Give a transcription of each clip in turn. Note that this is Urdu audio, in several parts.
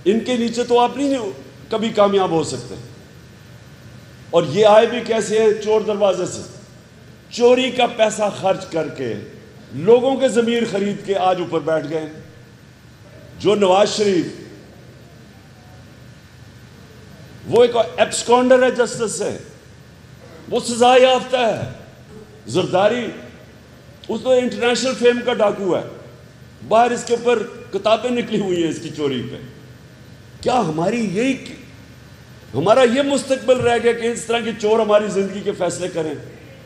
ان کے نیچے تو آپ نہیں کبھی کامیاب ہو سکتے. اور یہ آئے بھی کیسے ہیں؟ چور دروازے سے. چوری کا پیسہ خرچ کر کے لوگوں کے ضمیر خرید کے آج اوپر بیٹھ گئے. جو نواز شریف وہ ایک ایبسکونڈر ہے جسٹس سے, وہ سزا یافتہ ہے. زرداری اس تو انٹرنیشنل فیم کا ڈاکو ہے, باہر اس کے اوپر کتابیں نکلی ہوئی ہیں اس کی چوری پہ. کیا ہمارا یہ مستقبل رہ گیا کہ اس طرح کے چور ہماری زندگی کے فیصلے کریں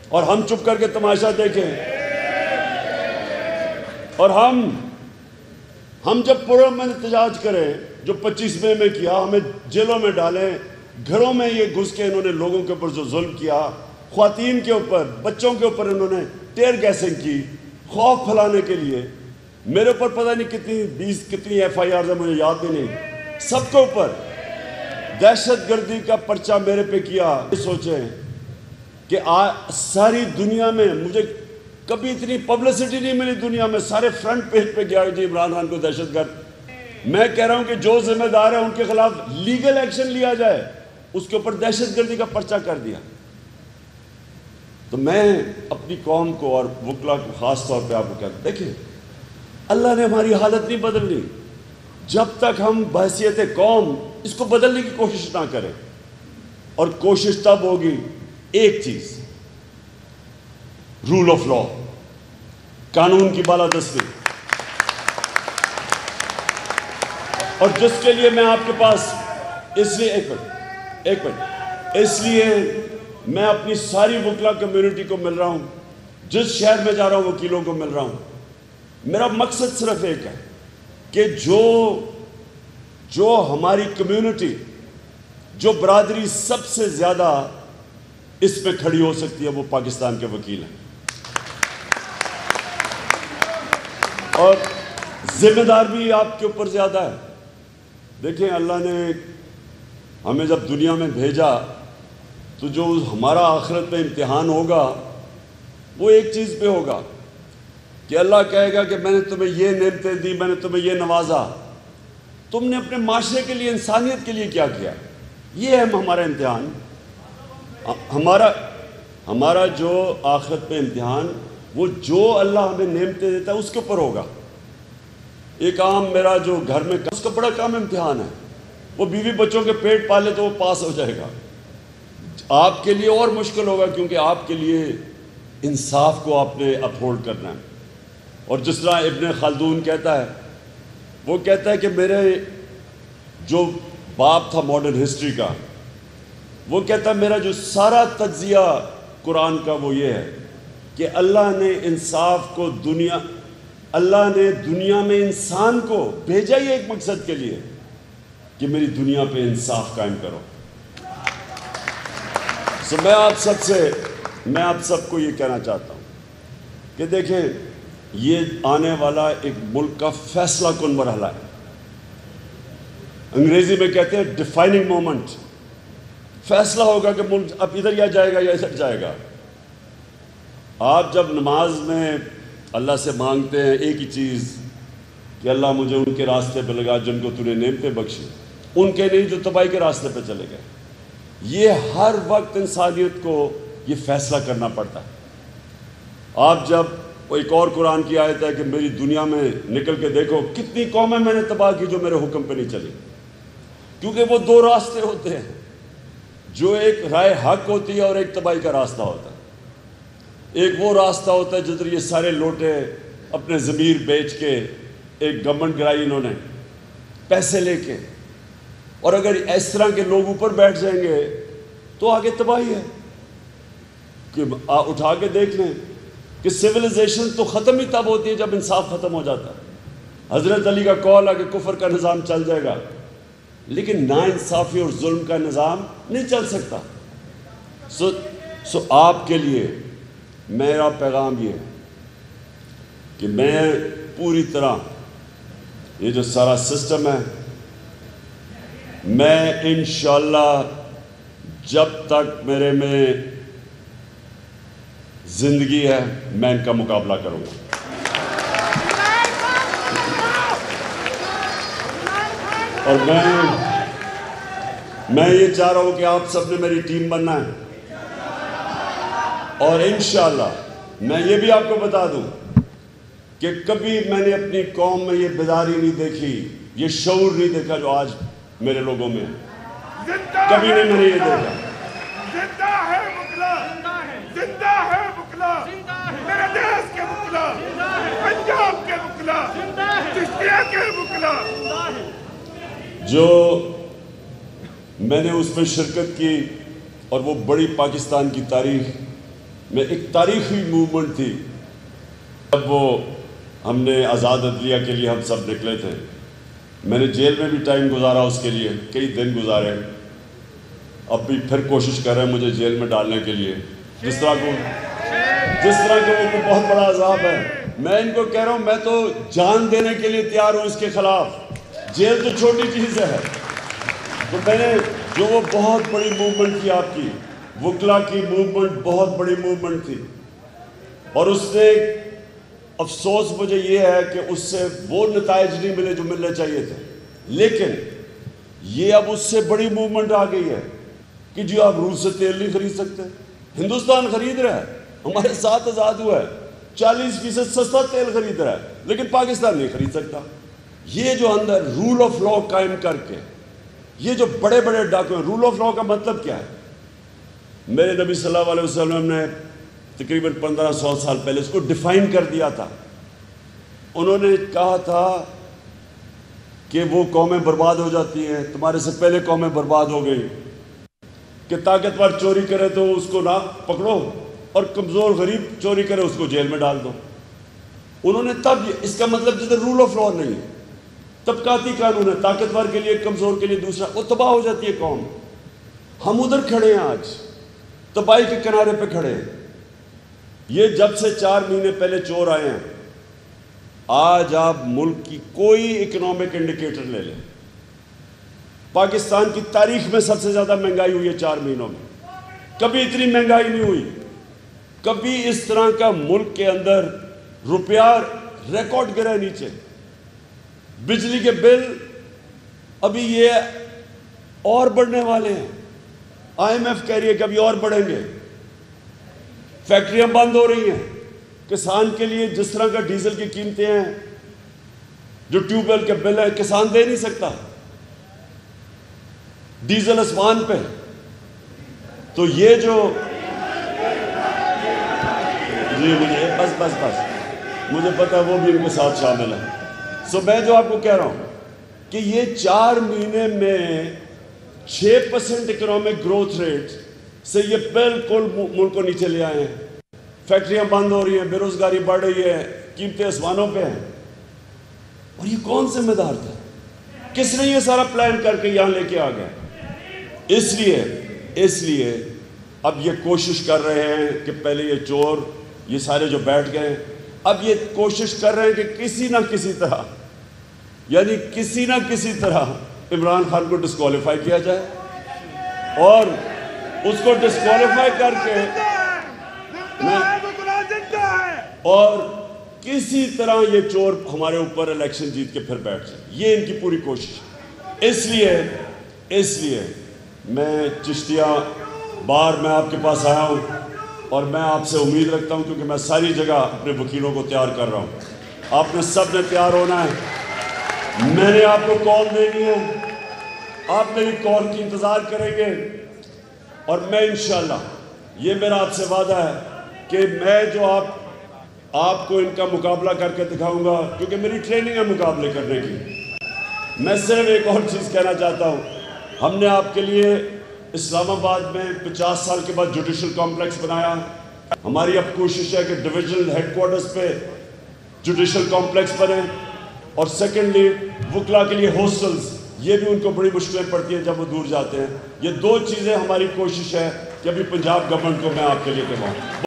اور ہم چپ کر کے تماشا دیکھیں؟ اور ہم جب پرامن میں احتجاج کریں, جو 25 مئی میں کیا, ہمیں جیلوں میں ڈالیں, گھروں میں یہ گھس کے انہوں نے لوگوں کے اوپر جو ظلم کیا, خواتین کے اوپر, بچوں کے اوپر انہوں نے ٹیئر گیسنگ کی خوف پھیلانے کے لیے. میرے اوپر پتہ نہیں کتنی FIRs ہیں, مجھے یاد بھی نہیں. سب کے اوپر دہشت گردی کا پرچہ میرے پہ کیا. سوچیں کہ ساری دنیا میں مجھے کبھی اتنی پبلسٹی نہیں ملی دنیا میں. سارے فرنٹ پیج پہ گیا جی عمران خان کو دہشت گرد. میں کہہ رہا ہوں کہ جو ذمہ دار ہے ان کے خلاف لیگل ایکشن لیا جائے. اس کے اوپر دہشت گردی کا پرچہ کر دیا. تو میں اپنی قوم کو اور وکلا کو خاص طور پہ آپ کو کہتا ہوں, دیکھیں اللہ نے ہماری حالت نہیں بدلنی جب تک ہم بحیثیت قوم اس کو بدلنے کی کوشش نہ کریں. اور کوشش تب ہوگی ایک چیز, رول آف لا, قانون کی بالادستی. اور جس کے لیے میں آپ کے پاس اس لیے ایک منٹ اس لیے میں اپنی ساری وکلا کمیونٹی کو مل رہا ہوں, جس شہر میں جا رہا ہوں وکیلوں کو مل رہا ہوں. میرا مقصد صرف ایک ہے کہ جو ہماری کمیونٹی, جو برادری سب سے زیادہ اس پہ کھڑی ہو سکتی ہے وہ پاکستان کے وکیل ہیں. اور ذمہ دار بھی آپ کے اوپر زیادہ ہے. دیکھیں اللہ نے ہمیں جب دنیا میں بھیجا تو جو ہمارا آخرت میں امتحان ہوگا وہ ایک چیز پہ ہوگا کہ اللہ کہے گا کہ میں نے تمہیں یہ نعمتیں دی, میں نے تمہیں یہ نوازا, تم نے اپنے معاشرے کے لیے, انسانیت کے لیے کیا کیا. یہ ہے ہمارا امتحان. ہمارا جو آخرت میں امتحان وہ جو اللہ ہمیں نعمتیں دیتا ہے اس کے اوپر ہوگا. ایک عام میرا جو گھر میں اس کا بڑا کام امتحان ہے, وہ بیوی بچوں کے پیٹ پالے تو وہ پاس ہو جائے گا. آپ کے لیے اور مشکل ہوگا کیونکہ آپ کے لیے انصاف کو آپ نے اپہولڈ کرنا ہے. اور جس طرح ابن خلدون کہتا ہے, وہ کہتا ہے کہ میرے جو باپ تھا ماڈرن ہسٹری کا, وہ کہتا ہے میرا جو سارا تجزیہ قرآن کا وہ یہ ہے کہ اللہ نے انصاف کو اللہ نے دنیا میں انسان کو بھیجا ہی ایک مقصد کے لیے کہ میری دنیا پہ انصاف قائم کرو. میں آپ سب کو یہ کہنا چاہتا ہوں کہ دیکھیں یہ آنے والا ایک ملک کا فیصلہ کن مرحلہ ہے. انگریزی میں کہتے ہیں ڈیفائننگ مومنٹ. فیصلہ ہوگا کہ ملک اب ادھر یا جائے گا یا ادھر جائے گا. آپ جب نماز میں اللہ سے مانگتے ہیں ایک ہی چیز کہ اللہ مجھے ان کے راستے پہ لگا جن کو تو نے نعمتیں بخشی, ان کے نہیں جو تباہی کے راستے پہ چلے گئے. یہ ہر وقت انسانیت کو یہ فیصلہ کرنا پڑتا ہے. آپ جب ایک اور قرآن کی آیت ہے کہ میری دنیا میں نکل کے دیکھو کتنی قومیں میں نے تباہ کی جو میرے حکم پہ نہیں چلی. کیونکہ وہ دو راستے ہوتے ہیں, جو ایک رائے حق ہوتی ہے اور ایک تباہی کا راستہ ہوتا ہے. ایک وہ راستہ ہوتا ہے جدھر یہ سارے لوٹے اپنے ضمیر بیچ کے ایک گورنمنٹ گرائی انہوں نے پیسے لے کے, اور اگر اس طرح کے لوگ اوپر بیٹھ جائیں گے تو آگے تباہی ہے. کہ اٹھا کے دیکھ لیں کہ سویلائزیشن تو ختم ہی تب ہوتی ہے جب انصاف ختم ہو جاتا ہے. حضرت علی کا قول ہے کہ کفر کا نظام چل جائے گا لیکن ناانصافی اور ظلم کا نظام نہیں چل سکتا. سو آپ کے لیے میرا پیغام یہ ہے کہ میں پوری طرح یہ جو سارا سسٹم ہے, میں انشاءاللہ جب تک میرے میں زندگی ہے میں ان کا مقابلہ کروں گا. اور میں یہ چاہ رہا ہوں کہ آپ سب نے میری ٹیم بننا ہے، اور انشاءاللہ میں یہ بھی آپ کو بتا دوں کہ کبھی میں نے اپنی قوم میں یہ بیداری نہیں دیکھی، یہ شعور نہیں دیکھا جو آج میرے لوگوں میں ہے۔ کبھی نہیں میں نے یہ دیکھا۔ زندہ ہے بکلا، زندہ ہے بکلا، میرے دیش کے بکلا، پنجاب کے بکلا، چشتیہ کے بکلا۔ جو میں نے اس میں شرکت کی، اور وہ بڑی پاکستان کی تاریخ میں ایک تاریخی موومنٹ تھی، جب وہ ہم نے آزاد عدلیہ کے لیے ہم سب نکلے تھے۔ میں نے جیل میں بھی ٹائم گزارا اس کے لیے، کئی دن گزارے، اب بھی پھر کوشش کر رہے ہیں مجھے جیل میں ڈالنے کے لیے، جس طرح کہ وہ بہت بڑا عذاب ہے۔ میں ان کو کہہ رہا ہوں میں تو جان دینے کے لیے تیار ہوں اس کے خلاف، جیل تو چھوٹی چیز ہے۔ تو میں نے جو وہ بہت بڑی موومنٹ تھی آپ کی، وکلا کی موومنٹ بہت بڑی موومنٹ تھی، اور اس نے افسوس مجھے یہ ہے کہ اس سے وہ نتائج نہیں ملے جو ملنے چاہیے تھے، لیکن یہ اب اس سے بڑی موومنٹ آ گئی ہے کہ جی آپ روس سے تیل نہیں خرید سکتے، ہندوستان خرید رہا ہے، ہمارے ساتھ آزاد ہوا ہے، 40% سستا تیل خرید رہا ہے، لیکن پاکستان نہیں خرید سکتا۔ یہ جو اندر رول آف لا قائم کر کے یہ جو بڑے بڑے ڈاکومنٹ، رول آف لا کا مطلب کیا ہے؟ میرے نبی صلی اللہ علیہ وسلم نے تقریباً 1500 سال پہلے اس کو ڈیفائن کر دیا تھا۔ انہوں نے کہا تھا کہ وہ قومیں برباد ہو جاتی ہیں، تمہارے سے پہلے قومیں برباد ہو گئی، کہ طاقتور چوری کرے تو اس کو نہ پکڑو، اور کمزور غریب چوری کرے اس کو جیل میں ڈال دو۔ انہوں نے تب اس کا مطلب جدھر رول آف لا نہیں ہے، طبقاتی قانون ہے، طاقتور کے لیے کمزور کے لیے دوسرا، وہ تباہ ہو جاتی ہے قوم۔ ہم ادھر کھڑے ہیں آج، تباہی کے کنارے پہ کھڑے ہیں۔ یہ جب سے 4 مہینے پہلے چور آئے ہیں، آج آپ ملک کی کوئی اکنامک انڈیکیٹر لے لیں، پاکستان کی تاریخ میں سب سے زیادہ مہنگائی ہوئی ہے 4 مہینوں میں، کبھی اتنی مہنگائی نہیں ہوئی، کبھی اس طرح کا ملک کے اندر روپیہ ریکارڈ گرا ہے نیچے۔ بجلی کے بل ابھی یہ اور بڑھنے والے ہیں، IMF کہہ رہی ہے کہ ابھی اور بڑھیں گے، فیکٹریاں بند ہو رہی ہیں، کسان کے لیے جس طرح کا ڈیزل کی قیمتیں ہیں، جو ٹیوب ویل کے بل ہے کسان دے نہیں سکتا، ڈیزل اسمان پہ۔ تو یہ جو جی بس مجھے پتا ہے وہ بھی ان کے ساتھ شامل ہے۔ سو میں جو آپ کو کہہ رہا ہوں کہ یہ 4 مہینے میں 6% اکنامک گروتھ ریٹ سے یہ بالکل ملک کو نیچے لے آئے ہیں، فیکٹریاں بند ہو رہی ہیں، بے روزگاری بڑھ رہی ہے، قیمتیں آسمانوں پہ ہیں۔ اور یہ کون ذمہ دار تھا؟ کس نے یہ سارا پلان کر کے یہاں لے کے آ گیا؟ اس لیے اب یہ کوشش کر رہے ہیں کہ پہلے یہ چور یہ سارے جو بیٹھ گئے، اب یہ کوشش کر رہے ہیں کہ کسی نہ کسی طرح عمران خان کو ڈسکوالیفائی کیا جائے، اور اس کو ڈسکوالیفائی کر کے اور کسی طرح یہ چور ہمارے اوپر الیکشن جیت کے پھر بیٹھ جائے۔ یہ ان کی پوری کوشش ہے۔ اس لیے میں چشتیہ بار میں آپ کے پاس آیا ہوں، اور میں آپ سے امید رکھتا ہوں، کیونکہ میں ساری جگہ اپنے وکیلوں کو تیار کر رہا ہوں، آپ نے سب نے تیار ہونا ہے، میں نے آپ کو کال دینی ہے، آپ میری کال کی انتظار کریں گے، اور میں انشاءاللہ یہ میرا آپ سے وعدہ ہے کہ میں جو آپ کو ان کا مقابلہ کر کے دکھاؤں گا، کیونکہ میری ٹریننگ ہے مقابلے کرنے کی۔ میں صرف ایک اور چیز کہنا چاہتا ہوں، ہم نے آپ کے لیے اسلام آباد میں 50 سال کے بعد جوڈیشل کمپلیکس بنایا۔ ہماری اب کوشش ہے کہ ڈویژنل ہیڈ کوارٹرز پہ جوڈیشل کمپلیکس بنے، اور سیکنڈلی وکلا کے لیے ہاسٹلز، یہ بھی ان کو بڑی مشکلیں پڑتی ہیں جب وہ دور جاتے ہیں۔ یہ 2 چیزیں ہماری کوشش ہے کہ ابھی پنجاب گورنمنٹ کو میں آپ کے لیے کرواؤں۔